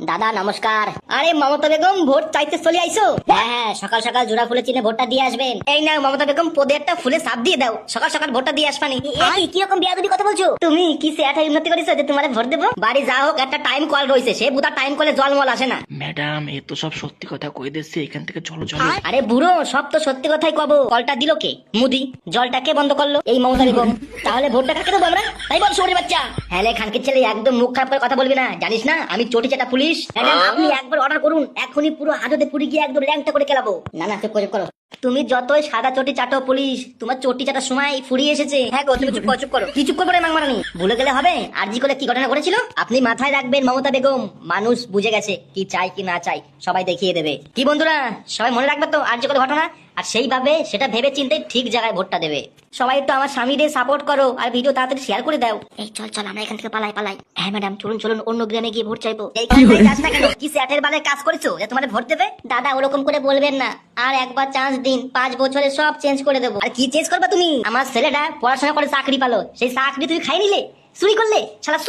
দাদা নমস্কার। আরে মমতা বেগম ভোট চাইতে চলে আইছো? হ্যাঁ হ্যাঁ, সকাল সকাল জোড়া ফুলে চিনে ভোটটা দিয়ে আসবেন। এই নাও মমতা বেগম, পদে একটা ফুলে সাপ দিয়ে দাও, সকাল সকাল ভোটটা দিয়ে আসবানি। কি রকম বিয়াদবি কথা বলছো তুমি? কি সেটা উন্নতি করেছো যে তোমার ভোট দেবো? বাড়ি যা হোক, একটা টাইম কল রয়েছে, সে বুধা টাইম কলে জলমল আসে না। ম্যাডাম এ তো সব সত্যি কথা কই দিচ্ছে, এখান থেকে চলো চলো। আরে বুড়ো, সব তো সত্যি কথাই কব। কলটা দিল কে? মুদি। জলটা কে বন্ধ করলো? এই মমতা বেগম। তাহলে ভোটটা কাকে দেবো আমরা? তাই বল শহরের বাচ্চা। হ্যাঁ লে খানকির ছেলে, একদম মুখ খারাপ করে কথা বলবি না, জানিস না আমি চটি চাটা পুলিশ। ম্যাডাম আপনি একবার অর্ডার করুন, এখনই পুরো হাজতে পুরি গিয়ে একদম ল্যাংটা করে খেলাবো। না না, চুপ করো। তুমি যতই সাদা চটি চাটো পুলিশ, তোমার চটি চাটার সময় ফুরিয়ে এসেছে। হ্যাঁ গো, তুমি চুপ করো। কি চুপ করবো রে মাংমারানি? ভুলে গেলে হবে? আরজি করে কি ঘটনা করেছিল আপনি মাথায় রাখবেন মমতা বেগম। মানুষ বুঝে গেছে কি চাই কি না চাই, সবাই দেখিয়ে দেবে। কি বন্ধুরা, সবাই মনে রাখবে তো আরজি করে ঘটনা, আর সেইভাবে সেটা ভেবে চিন্তে ঠিক জায়গায় ভোটটা দেবে। সবাই একটু আমার স্বামীদের সাপোর্ট করো, আর ভিডিও তাড়াতাড়ি শেয়ার করে দাও। এই চল আমরা এখান থেকে পালাই। হ্যাঁ ম্যাডাম, চলুন অন্য গ্রামে গিয়ে ভোট চাইবো। কি স্যাটের বালে কাজ করেছো যে তোমাদের ভোট দেবে? দাদা ওরকম করে বলবেন না, আর একবার চান্স দিন, 5 বছরে সব চেঞ্জ করে দেবো। আর কি চেঞ্জ করবা তুমি? আমার ছেলেটা পড়াশোনা করে চাকরি পালো, সেই চাকরি তুমি খাই নিলে, চুরি করলে, শালা